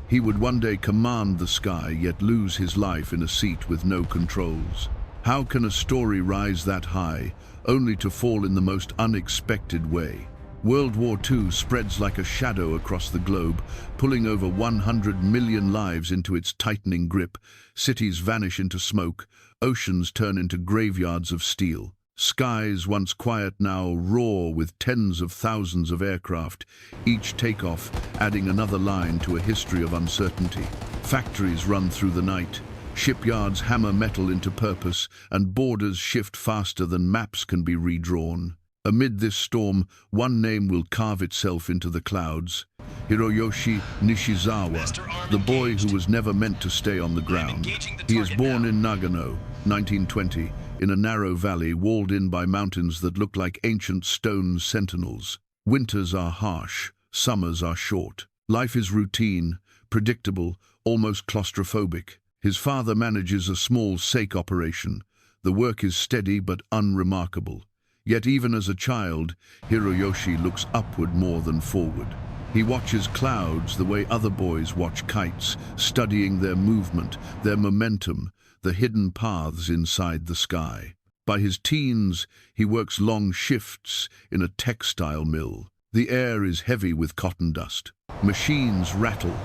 He would one day command the sky, yet lose his life in a seat with no controls. How can a story rise that high, only to fall in the most unexpected way? World War II spreads like a shadow across the globe, pulling over 100 million lives into its tightening grip. Cities vanish into smoke, oceans turn into graveyards of steel. Skies, once quiet, now roar with tens of thousands of aircraft, each takeoff adding another line to a history of uncertainty. Factories run through the night, shipyards hammer metal into purpose, and borders shift faster than maps can be redrawn. Amid this storm, one name will carve itself into the clouds: Hiroyoshi Nishizawa, the boy who was never meant to stay on the ground. He is born in Nagano, 1920, in a narrow valley walled in by mountains that look like ancient stone sentinels. Winters are harsh, summers are short. Life is routine, predictable, almost claustrophobic. His father manages a small sake operation. The work is steady but unremarkable. Yet even as a child, Hiroyoshi looks upward more than forward. He watches clouds the way other boys watch kites, studying their movement, their momentum, the hidden paths inside the sky. By his teens, he works long shifts in a textile mill. The air is heavy with cotton dust. Machines rattle,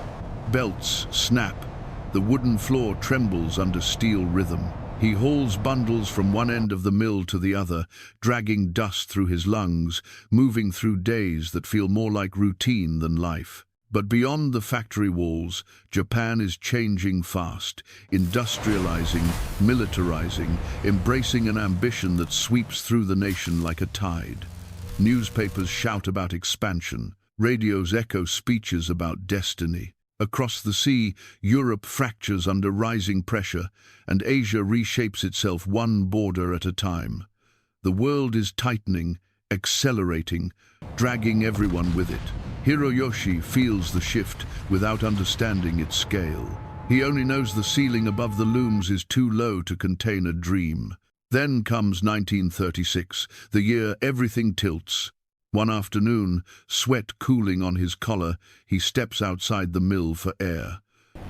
belts snap, the wooden floor trembles under steel rhythm. He hauls bundles from one end of the mill to the other, dragging dust through his lungs, moving through days that feel more like routine than life. But beyond the factory walls, Japan is changing fast, industrializing, militarizing, embracing an ambition that sweeps through the nation like a tide. Newspapers shout about expansion, radios echo speeches about destiny. Across the sea, Europe fractures under rising pressure, and Asia reshapes itself one border at a time. The world is tightening, accelerating, dragging everyone with it. Hiroyoshi feels the shift without understanding its scale. He only knows the ceiling above the looms is too low to contain a dream. Then comes 1936, the year everything tilts. One afternoon, sweat cooling on his collar, he steps outside the mill for air.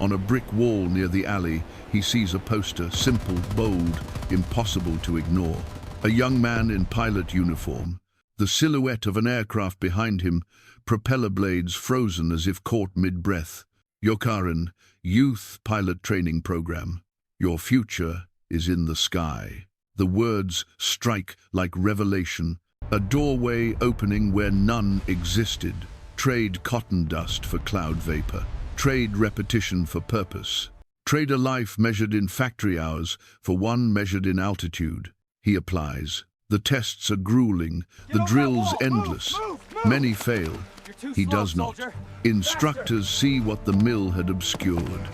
On a brick wall near the alley, he sees a poster, simple, bold, impossible to ignore. A young man in pilot uniform, the silhouette of an aircraft behind him, propeller blades frozen as if caught mid-breath. Yokarin, Youth Pilot Training Program. Your future is in the sky. The words strike like revelation. A doorway opening where none existed. Trade cotton dust for cloud vapor. Trade repetition for purpose. Trade a life measured in factory hours for one measured in altitude. He applies. The tests are grueling, the drills endless. Many fail. He does not. Instructors see what the mill had obscured.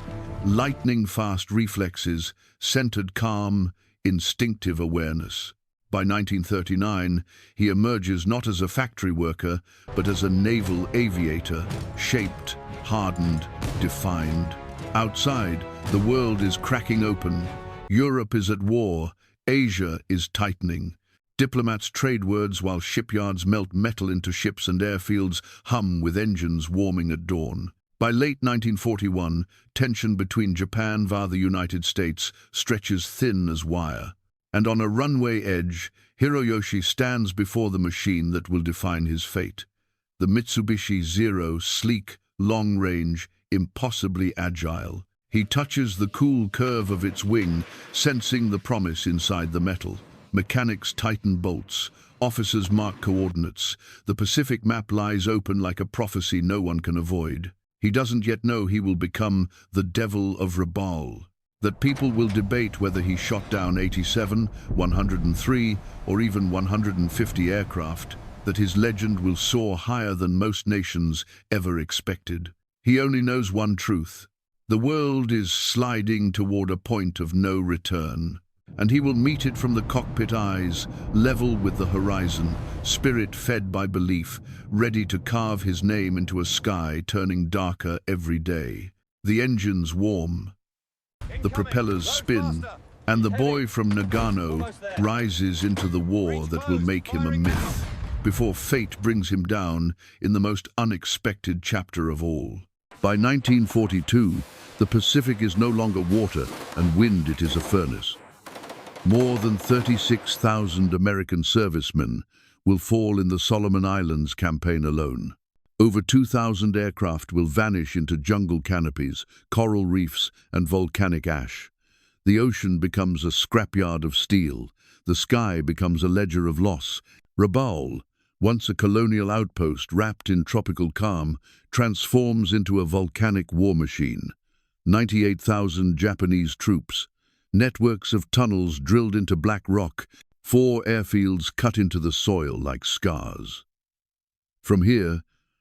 Lightning-fast reflexes, centered calm, instinctive awareness. By 1939, he emerges not as a factory worker, but as a naval aviator, shaped, hardened, defined. Outside, the world is cracking open. Europe is at war. Asia is tightening. Diplomats trade words while shipyards melt metal into ships and airfields hum with engines warming at dawn. By late 1941, tension between Japan via the United States stretches thin as wire. And on a runway edge, Hiroyoshi stands before the machine that will define his fate. The Mitsubishi Zero, sleek, long-range, impossibly agile. He touches the cool curve of its wing, sensing the promise inside the metal. Mechanics tighten bolts. Officers mark coordinates. The Pacific map lies open like a prophecy no one can avoid. He doesn't yet know he will become the Devil of Rabaul. That people will debate whether he shot down 87, 103, or even 150 aircraft, that his legend will soar higher than most nations ever expected. He only knows one truth. The world is sliding toward a point of no return, and he will meet it from the cockpit eyes, level with the horizon, spirit fed by belief, ready to carve his name into a sky turning darker every day. The engines warm. The propellers spin, and the boy from Nagano rises into the war that will make him a myth, before fate brings him down in the most unexpected chapter of all. By 1942, the Pacific is no longer water and wind, it is a furnace. More than 36,000 American servicemen will fall in the Solomon Islands campaign alone. Over 2,000 aircraft will vanish into jungle canopies, coral reefs, and volcanic ash. The ocean becomes a scrapyard of steel. The sky becomes a ledger of loss. Rabaul, once a colonial outpost wrapped in tropical calm, transforms into a volcanic war machine. 98,000 Japanese troops, networks of tunnels drilled into black rock, 4 airfields cut into the soil like scars. From here,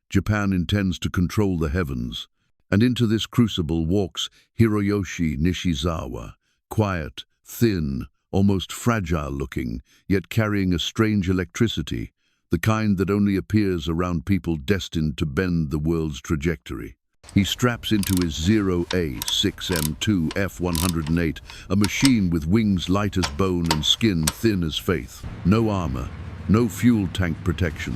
Japan intends to control the heavens, and into this crucible walks Hiroyoshi Nishizawa, quiet, thin, almost fragile-looking, yet carrying a strange electricity, the kind that only appears around people destined to bend the world's trajectory. He straps into his 0A6M2 F-108, a machine with wings light as bone and skin thin as faith. No armor, no fuel tank protection.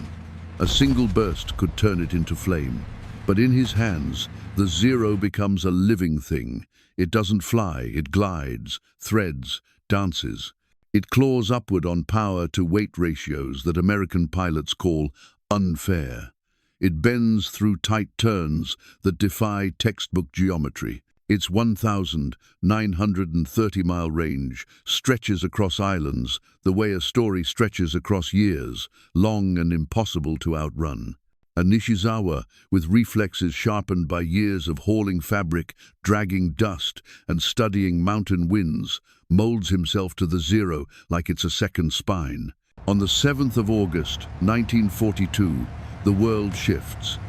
A single burst could turn it into flame. But in his hands, the Zero becomes a living thing. It doesn't fly, it glides, threads, dances. It claws upward on power to weight ratios that American pilots call unfair. It bends through tight turns that defy textbook geometry. Its 1,930-mile range stretches across islands the way a story stretches across years, long and impossible to outrun. And Nishizawa, with reflexes sharpened by years of hauling fabric, dragging dust, and studying mountain winds, molds himself to the Zero like it's a second spine. On the 7th of August, 1942, the world shifts.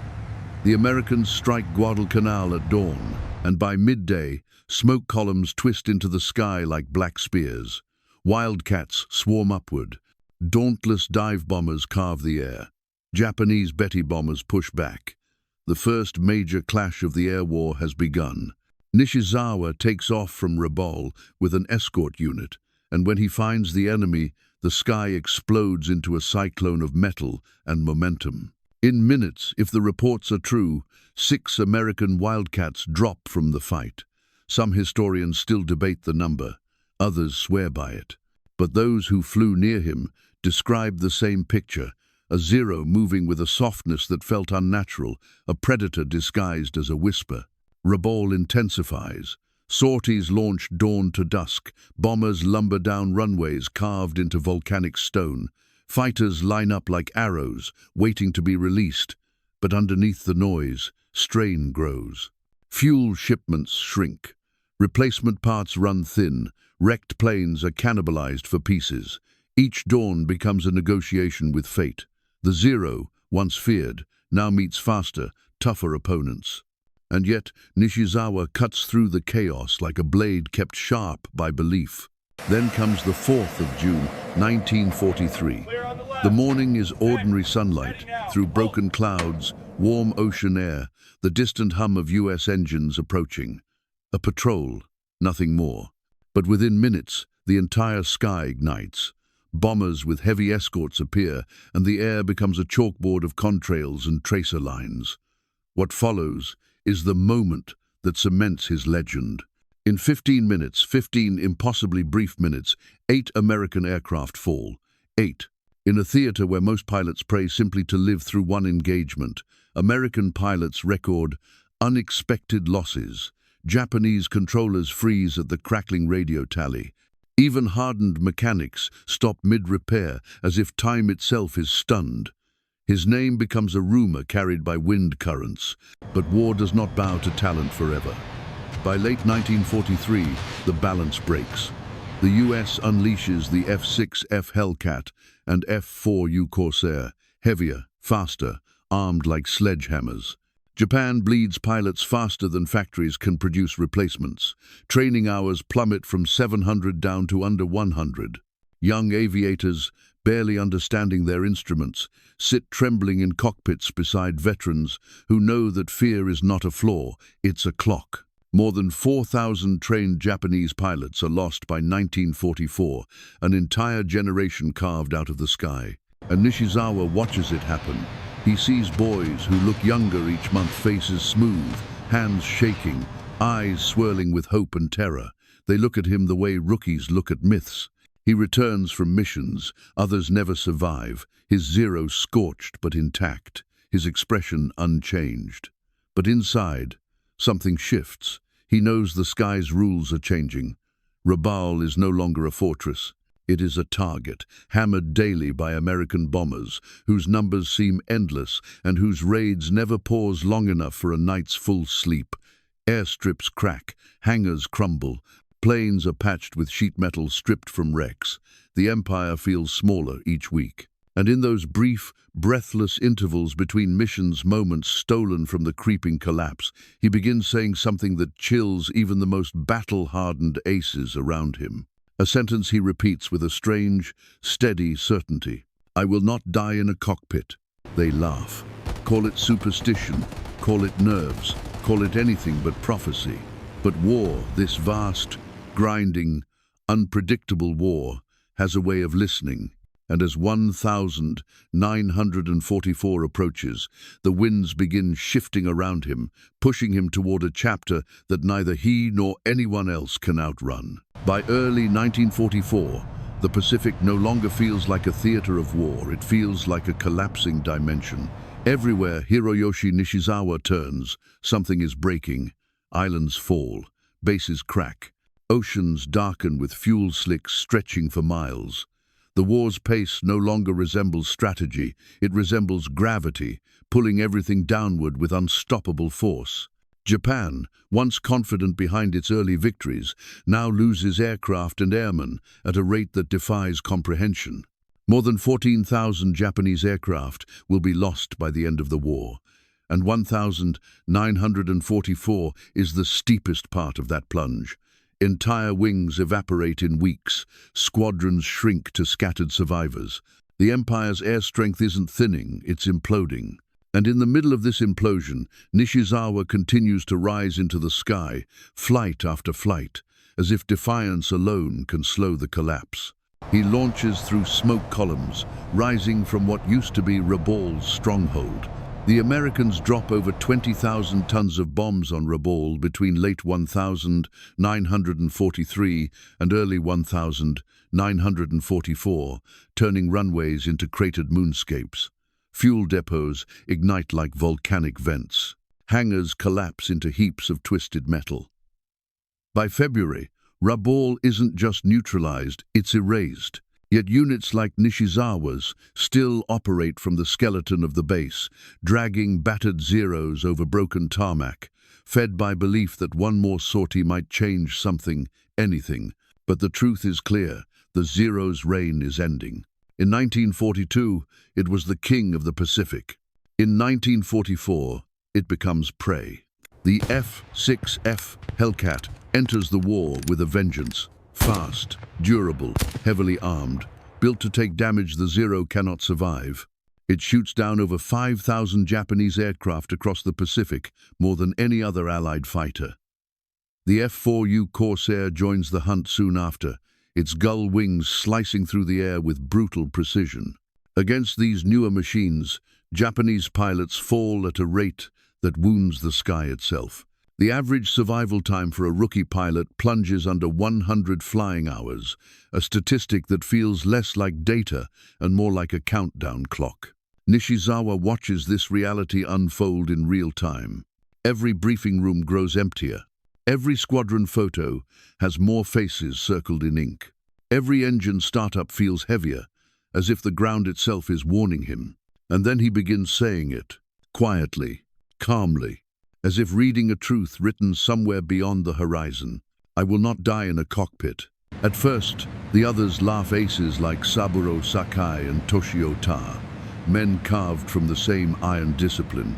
The Americans strike Guadalcanal at dawn, and by midday, smoke columns twist into the sky like black spears. Wildcats swarm upward. Dauntless dive bombers carve the air. Japanese Betty bombers push back. The first major clash of the air war has begun. Nishizawa takes off from Rabaul with an escort unit, and when he finds the enemy, the sky explodes into a cyclone of metal and momentum. In minutes, if the reports are true, 6 American Wildcats drop from the fight. Some historians still debate the number, others swear by it. But those who flew near him described the same picture, a Zero moving with a softness that felt unnatural, a predator disguised as a whisper. Rabaul intensifies. Sorties launch dawn to dusk. Bombers lumber down runways carved into volcanic stone. Fighters line up like arrows, waiting to be released. But underneath the noise, strain grows. Fuel shipments shrink. Replacement parts run thin. Wrecked planes are cannibalized for pieces. Each dawn becomes a negotiation with fate. The Zero, once feared, now meets faster, tougher opponents. And yet, Nishizawa cuts through the chaos like a blade kept sharp by belief. Then comes the 4th of June, 1943. The morning is ordinary sunlight, through broken clouds, warm ocean air, the distant hum of US engines approaching. A patrol, nothing more. But within minutes, the entire sky ignites. Bombers with heavy escorts appear, and the air becomes a chalkboard of contrails and tracer lines. What follows is the moment that cements his legend. In 15 minutes, 15 impossibly brief minutes, 8 American aircraft fall. 8. In a theater where most pilots pray simply to live through one engagement, American pilots record unexpected losses. Japanese controllers freeze at the crackling radio tally. Even hardened mechanics stop mid-repair as if time itself is stunned. His name becomes a rumor carried by wind currents, but war does not bow to talent forever. By late 1943, the balance breaks. The US unleashes the F-6F Hellcat and F-4U Corsair, heavier, faster, armed like sledgehammers. Japan bleeds pilots faster than factories can produce replacements. Training hours plummet from 700 down to under 100. Young aviators, barely understanding their instruments, sit trembling in cockpits beside veterans who know that fear is not a flaw, it's a clock. More than 4,000 trained Japanese pilots are lost by 1944, an entire generation carved out of the sky. And Nishizawa watches it happen. He sees boys who look younger each month, faces smooth, hands shaking, eyes swirling with hope and terror. They look at him the way rookies look at myths. He returns from missions, others never survive, his Zero scorched but intact, his expression unchanged. But inside, something shifts. He knows the sky's rules are changing. Rabaul is no longer a fortress. It is a target, hammered daily by American bombers, whose numbers seem endless and whose raids never pause long enough for a night's full sleep. Airstrips crack, hangars crumble, planes are patched with sheet metal stripped from wrecks. The Empire feels smaller each week. And in those brief, breathless intervals between missions, moments stolen from the creeping collapse, he begins saying something that chills even the most battle-hardened aces around him. A sentence he repeats with a strange, steady certainty. "I will not die in a cockpit." They laugh. Call it superstition, call it nerves, call it anything but prophecy. But war, this vast, grinding, unpredictable war, has a way of listening. And as 1944 approaches, the winds begin shifting around him, pushing him toward a chapter that neither he nor anyone else can outrun. By early 1944, the Pacific no longer feels like a theater of war. It feels like a collapsing dimension. Everywhere Hiroyoshi Nishizawa turns, something is breaking. Islands fall, bases crack, oceans darken with fuel slicks stretching for miles. The war's pace no longer resembles strategy, it resembles gravity, pulling everything downward with unstoppable force. Japan, once confident behind its early victories, now loses aircraft and airmen at a rate that defies comprehension. More than 14,000 Japanese aircraft will be lost by the end of the war, and 1,944 is the steepest part of that plunge. Entire wings evaporate in weeks, squadrons shrink to scattered survivors. The Empire's air strength isn't thinning, it's imploding. And in the middle of this implosion, Nishizawa continues to rise into the sky, flight after flight, as if defiance alone can slow the collapse. He launches through smoke columns, rising from what used to be Rabaul's stronghold. The Americans drop over 20,000 tons of bombs on Rabaul between late 1943 and early 1944, turning runways into cratered moonscapes. Fuel depots ignite like volcanic vents. Hangars collapse into heaps of twisted metal. By February, Rabaul isn't just neutralized, it's erased. Yet units like Nishizawa's still operate from the skeleton of the base, dragging battered Zeros over broken tarmac, fed by belief that one more sortie might change something, anything. But the truth is clear, the Zero's reign is ending. In 1942, it was the king of the Pacific. In 1944, it becomes prey. The F-6F Hellcat enters the war with a vengeance. Fast, durable, heavily armed, built to take damage the Zero cannot survive. It shoots down over 5,000 Japanese aircraft across the Pacific, more than any other Allied fighter. The F-4U Corsair joins the hunt soon after, its gull wings slicing through the air with brutal precision. Against these newer machines, Japanese pilots fall at a rate that wounds the sky itself. The average survival time for a rookie pilot plunges under 100 flying hours, a statistic that feels less like data and more like a countdown clock. Nishizawa watches this reality unfold in real time. Every briefing room grows emptier. Every squadron photo has more faces circled in ink. Every engine startup feels heavier, as if the ground itself is warning him. And then he begins saying it, quietly, calmly, as if reading a truth written somewhere beyond the horizon. "I will not die in a cockpit." At first, the others laugh, aces like Saburo Sakai and Toshio Ta, men carved from the same iron discipline.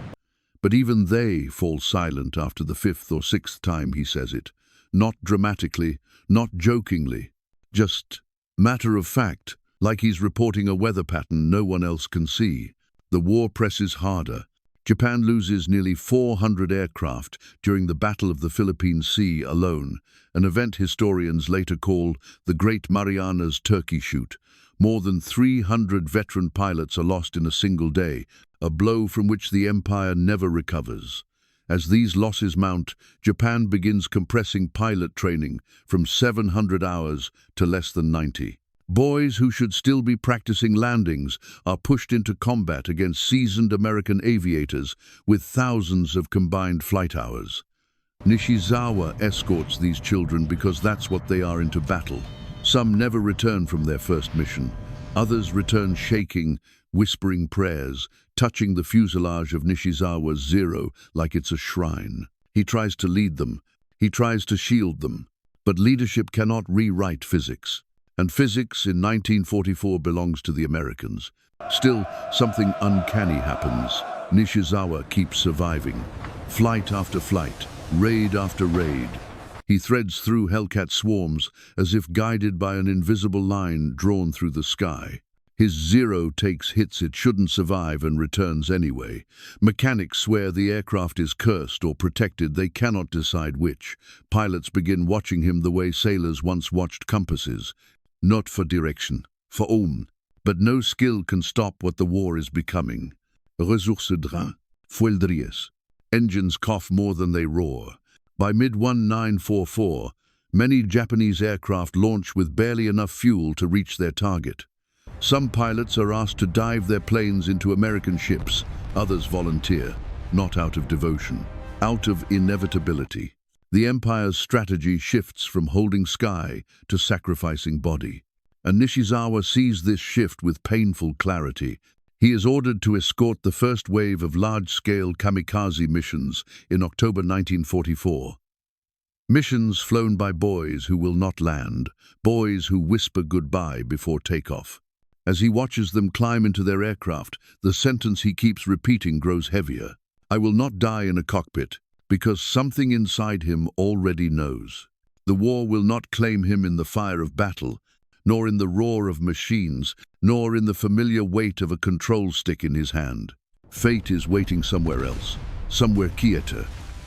But even they fall silent after the fifth or sixth time he says it. Not dramatically, not jokingly, just matter of fact, like he's reporting a weather pattern no one else can see. The war presses harder. Japan loses nearly 400 aircraft during the Battle of the Philippine Sea alone, an event historians later call the Great Marianas Turkey Shoot. More than 300 veteran pilots are lost in a single day, a blow from which the Empire never recovers. As these losses mount, Japan begins compressing pilot training from 700 hours to less than 90. Boys who should still be practicing landings are pushed into combat against seasoned American aviators with thousands of combined flight hours. Nishizawa escorts these children because that's what they are into battle. Some never return from their first mission. Others return shaking, whispering prayers, touching the fuselage of Nishizawa's Zero like it's a shrine. He tries to lead them. He tries to shield them. But leadership cannot rewrite physics. And physics in 1944 belongs to the Americans. Still, something uncanny happens. Nishizawa keeps surviving. Flight after flight, raid after raid. He threads through Hellcat swarms as if guided by an invisible line drawn through the sky. His Zero takes hits it shouldn't survive and returns anyway. Mechanics swear the aircraft is cursed or protected, they cannot decide which. Pilots begin watching him the way sailors once watched compasses. Not for direction, for aim. But no skill can stop what the war is becoming. Ressources drain, fueldries. Engines cough more than they roar. By mid-1944, many Japanese aircraft launch with barely enough fuel to reach their target. Some pilots are asked to dive their planes into American ships, others volunteer, not out of devotion, out of inevitability. The Empire's strategy shifts from holding sky to sacrificing body. And Nishizawa sees this shift with painful clarity. He is ordered to escort the first wave of large-scale kamikaze missions in October 1944. Missions flown by boys who will not land, boys who whisper goodbye before takeoff. As he watches them climb into their aircraft, the sentence he keeps repeating grows heavier. I will not die in a cockpit, because something inside him already knows. The war will not claim him in the fire of battle, nor in the roar of machines, nor in the familiar weight of a control stick in his hand. Fate is waiting somewhere else, somewhere quieter,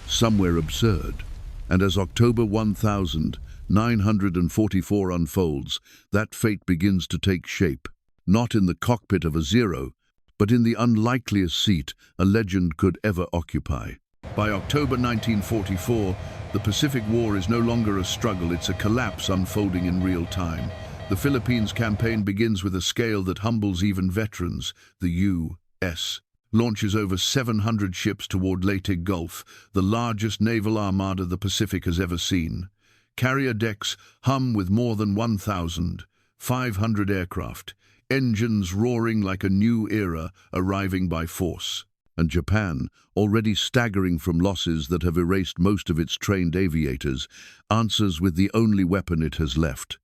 somewhere absurd. And as October 1944 unfolds, that fate begins to take shape. Not in the cockpit of a Zero, but in the unlikeliest seat a legend could ever occupy. By October 1944, the Pacific War is no longer a struggle, it's a collapse unfolding in real time. The Philippines campaign begins with a scale that humbles even veterans. The U.S. launches over 700 ships toward Leyte Gulf, the largest naval armada the Pacific has ever seen. Carrier decks hum with more than 1,500 aircraft. Engines roaring like a new era arriving by force. And Japan, already staggering from losses that have erased most of its trained aviators, answers with the only weapon it has left: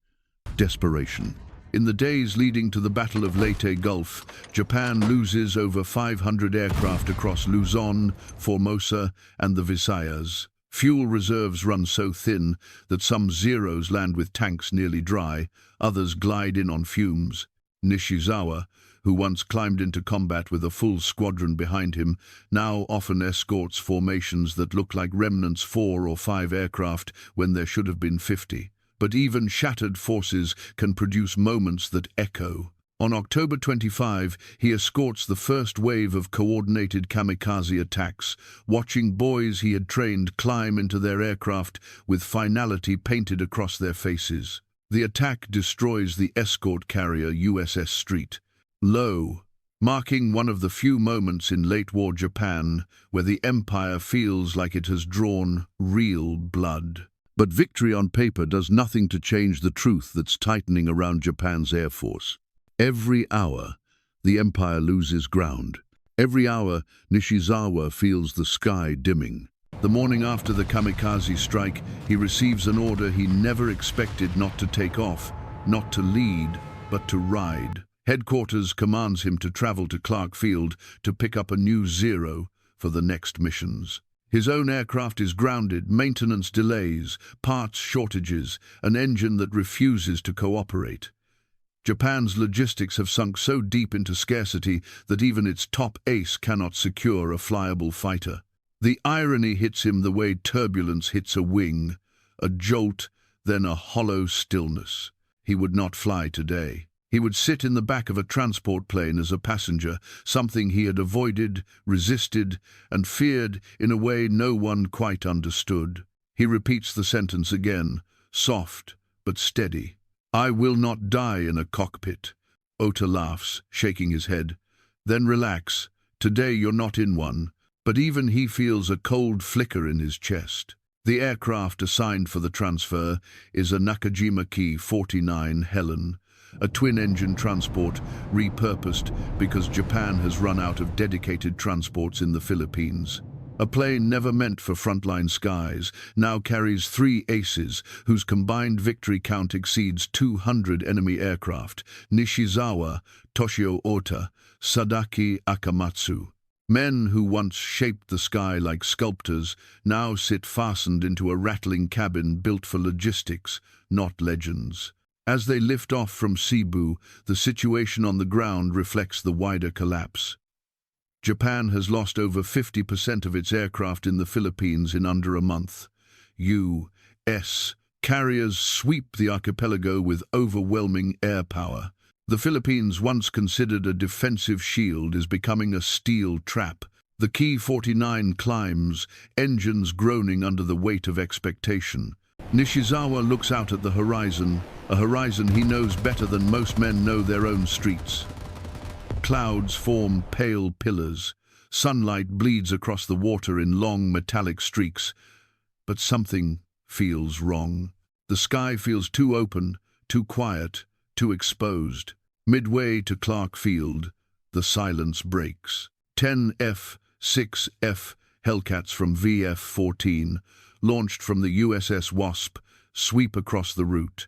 desperation. In the days leading to the Battle of Leyte Gulf, Japan loses over 500 aircraft across Luzon, Formosa, and the Visayas. Fuel reserves run so thin that some Zeros land with tanks nearly dry, others glide in on fumes. Nishizawa, who once climbed into combat with a full squadron behind him, now often escorts formations that look like remnants 4 or 5 aircraft when there should have been 50. But even shattered forces can produce moments that echo. On October 25, he escorts the first wave of coordinated kamikaze attacks, watching boys he had trained climb into their aircraft with finality painted across their faces. The attack destroys the escort carrier USS Street. Low, marking one of the few moments in late-war Japan where the Empire feels like it has drawn real blood. But victory on paper does nothing to change the truth that's tightening around Japan's Air Force. Every hour, the Empire loses ground. Every hour, Nishizawa feels the sky dimming. The morning after the kamikaze strike, he receives an order he never expected: not to take off, not to lead, but to ride. Headquarters commands him to travel to Clark Field to pick up a new Zero for the next missions. His own aircraft is grounded, maintenance delays, parts shortages, an engine that refuses to cooperate. Japan's logistics have sunk so deep into scarcity that even its top ace cannot secure a flyable fighter. The irony hits him the way turbulence hits a wing, a jolt, then a hollow stillness. He would not fly today. He would sit in the back of a transport plane as a passenger, something he had avoided, resisted, and feared in a way no one quite understood. He repeats the sentence again, soft but steady. "I will not die in a cockpit." Ota laughs, shaking his head. "Then relax. Today you're not in one." But even he feels a cold flicker in his chest. The aircraft assigned for the transfer is a Nakajima Ki 49 Helen, a twin-engine transport repurposed because Japan has run out of dedicated transports in the Philippines. A plane never meant for frontline skies now carries 3 aces whose combined victory count exceeds 200 enemy aircraft: Nishizawa, Toshio Ota, Sadaki Akamatsu. Men who once shaped the sky like sculptors now sit fastened into a rattling cabin built for logistics, not legends. As they lift off from Cebu, the situation on the ground reflects the wider collapse. Japan has lost over 50% of its aircraft in the Philippines in under a month. U.S. carriers sweep the archipelago with overwhelming air power. The Philippines, once considered a defensive shield, is becoming a steel trap. The Ki 49 climbs, engines groaning under the weight of expectation. Nishizawa looks out at the horizon, a horizon he knows better than most men know their own streets. Clouds form pale pillars. Sunlight bleeds across the water in long metallic streaks. But something feels wrong. The sky feels too open, too quiet, too exposed. Midway to Clark Field, the silence breaks. 10 F-6F Hellcats from VF-14, launched from the USS Wasp, sweep across the route.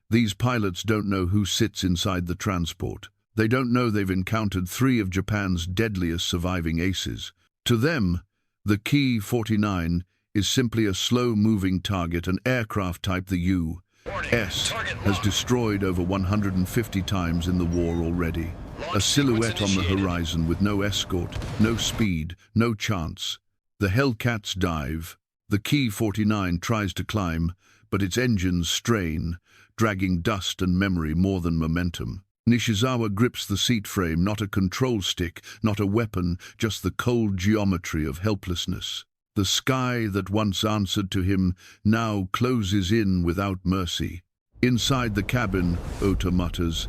These pilots don't know who sits inside the transport. They don't know they've encountered 3 of Japan's deadliest surviving aces. To them, the Ki 49 is simply a slow-moving target, an aircraft type the U.S. has destroyed over 150 times in the war already. A silhouette on the horizon with no escort, no speed, no chance. The Hellcats dive. The Ki 49 tries to climb, but its engines strain, dragging dust and memory more than momentum. Nishizawa grips the seat frame, not a control stick, not a weapon, just the cold geometry of helplessness. The sky that once answered to him now closes in without mercy. Inside the cabin, Ota mutters,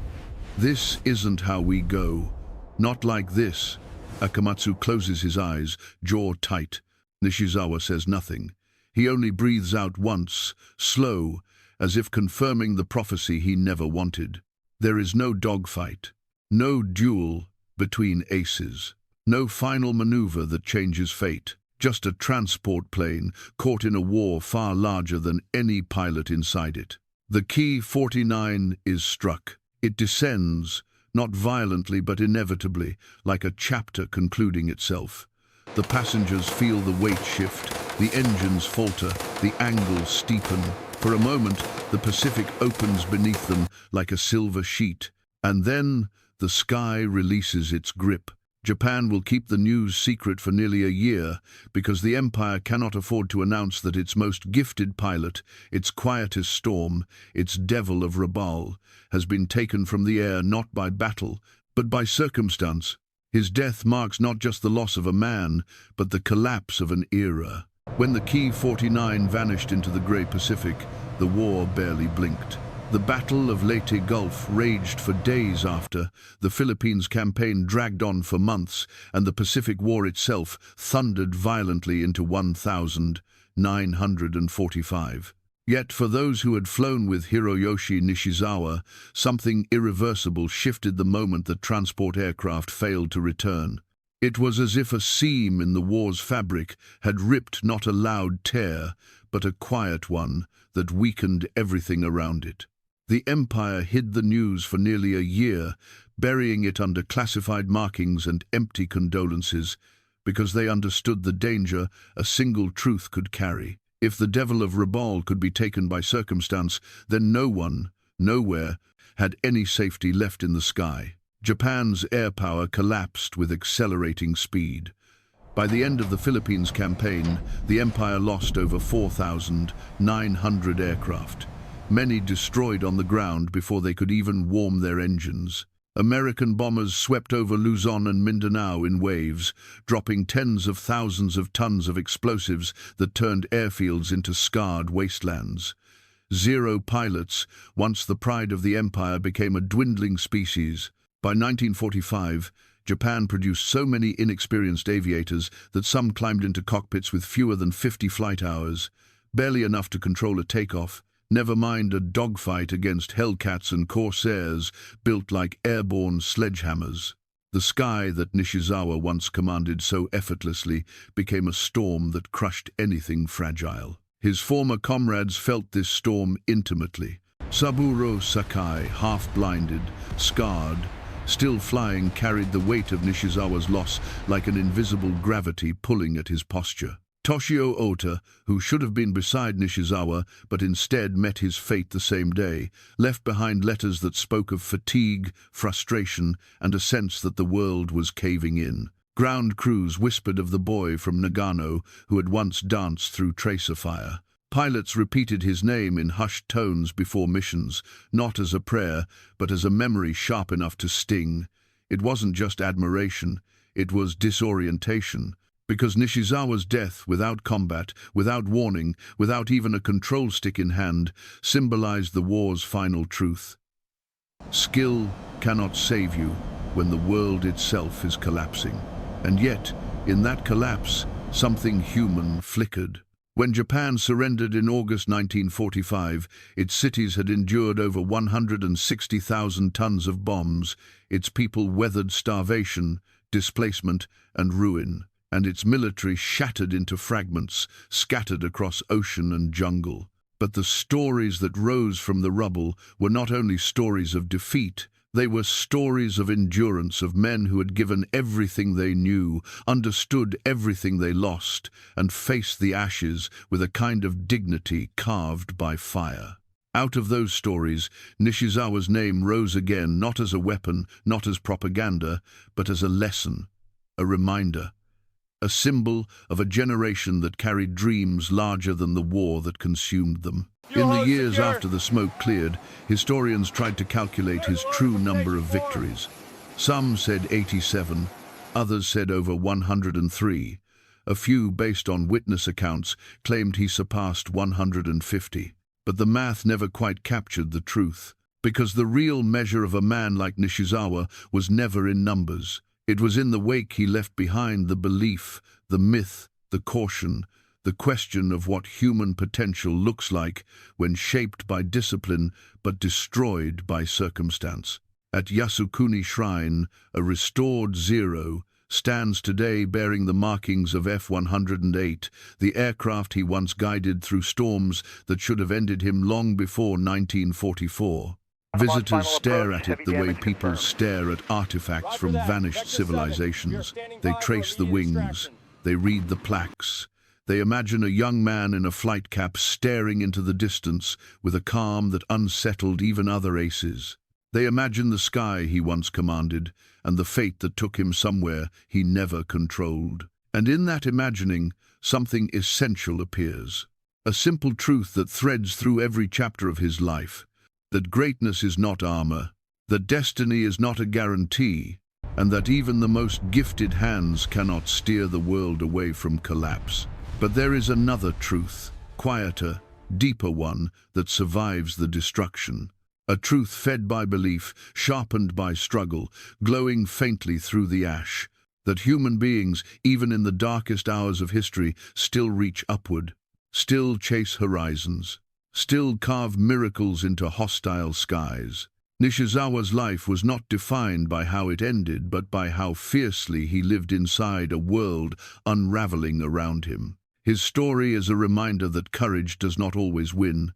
"This isn't how we go. Not like this." Akamatsu closes his eyes, jaw tight. Nishizawa says nothing. He only breathes out once, slow, as if confirming the prophecy he never wanted. There is no dogfight, no duel between aces, no final maneuver that changes fate. Just a transport plane caught in a war far larger than any pilot inside it. The Ki 49 is struck. It descends, not violently but inevitably, like a chapter concluding itself. The passengers feel the weight shift, the engines falter, the angles steepen. For a moment, the Pacific opens beneath them like a silver sheet, and then the sky releases its grip. Japan will keep the news secret for nearly a year because the empire cannot afford to announce that its most gifted pilot, its quietest storm, its devil of Rabaul, has been taken from the air not by battle, but by circumstance. His death marks not just the loss of a man, but the collapse of an era. When the Ki 49 vanished into the grey Pacific, the war barely blinked. The Battle of Leyte Gulf raged for days after, the Philippines campaign dragged on for months, and the Pacific War itself thundered violently into 1945. Yet for those who had flown with Hiroyoshi Nishizawa, something irreversible shifted the moment the transport aircraft failed to return. It was as if a seam in the war's fabric had ripped not a loud tear, but a quiet one that weakened everything around it. The empire hid the news for nearly a year, burying it under classified markings and empty condolences, because they understood the danger a single truth could carry. If the devil of Rabaul could be taken by circumstance, then no one, nowhere, had any safety left in the sky. Japan's air power collapsed with accelerating speed. By the end of the Philippines campaign, the empire lost over 4,900 aircraft. many destroyed on the ground before they could even warm their engines. American bombers swept over Luzon and Mindanao in waves, dropping tens of thousands of tons of explosives that turned airfields into scarred wastelands. Zero pilots, once the pride of the empire, became a dwindling species. By 1945, Japan produced so many inexperienced aviators that some climbed into cockpits with fewer than 50 flight hours, barely enough to control a takeoff, never mind a dogfight against Hellcats and Corsairs built like airborne sledgehammers. The sky that Nishizawa once commanded so effortlessly became a storm that crushed anything fragile. His former comrades felt this storm intimately. Saburo Sakai, half-blinded, scarred, still flying, carried the weight of Nishizawa's loss like an invisible gravity pulling at his posture. Toshio Ota, who should have been beside Nishizawa but instead met his fate the same day, left behind letters that spoke of fatigue, frustration, and a sense that the world was caving in. Ground crews whispered of the boy from Nagano who had once danced through tracer fire. Pilots repeated his name in hushed tones before missions, not as a prayer, but as a memory sharp enough to sting. It wasn't just admiration, it was disorientation. Because Nishizawa's death, without combat, without warning, without even a control stick in hand, symbolized the war's final truth. Skill cannot save you when the world itself is collapsing. And yet, in that collapse, something human flickered. When Japan surrendered in August 1945, its cities had endured over 160,000 tons of bombs, its people weathered starvation, displacement, and ruin, and its military shattered into fragments, scattered across ocean and jungle. But the stories that rose from the rubble were not only stories of defeat, they were stories of endurance, of men who had given everything they knew, understood everything they lost, and faced the ashes with a kind of dignity carved by fire. Out of those stories, Nishizawa's name rose again, not as a weapon, not as propaganda, but as a lesson, a reminder, a symbol of a generation that carried dreams larger than the war that consumed them. In the years after the smoke cleared, historians tried to calculate his true number of victories. Some said 87, others said over 103. A few, based on witness accounts, claimed he surpassed 150. But the math never quite captured the truth, because the real measure of a man like Nishizawa was never in numbers. It was in the wake he left behind, the belief, the myth, the caution, the question of what human potential looks like when shaped by discipline but destroyed by circumstance. At Yasukuni Shrine, a restored Zero stands today bearing the markings of F-108, the aircraft he once guided through storms that should have ended him long before 1944. Visitors stare at it the way people stare at artifacts from vanished civilizations. They trace the wings, they read the plaques. They imagine a young man in a flight cap staring into the distance with a calm that unsettled even other aces. They imagine the sky he once commanded and the fate that took him somewhere he never controlled. And in that imagining, something essential appears. A simple truth that threads through every chapter of his life. That greatness is not armor, that destiny is not a guarantee, and that even the most gifted hands cannot steer the world away from collapse. But there is another truth, quieter, deeper one, that survives the destruction. A truth fed by belief, sharpened by struggle, glowing faintly through the ash. That human beings, even in the darkest hours of history, still reach upward, still chase horizons, still carve miracles into hostile skies. Nishizawa's life was not defined by how it ended, but by how fiercely he lived inside a world unraveling around him. His story is a reminder that courage does not always win,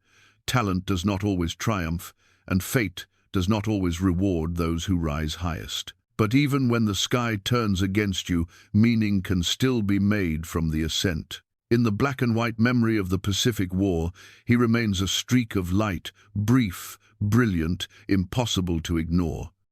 talent does not always triumph, and fate does not always reward those who rise highest. But even when the sky turns against you, meaning can still be made from the ascent. In the black and white memory of the Pacific War, he remains a streak of light, brief, brilliant, impossible to ignore.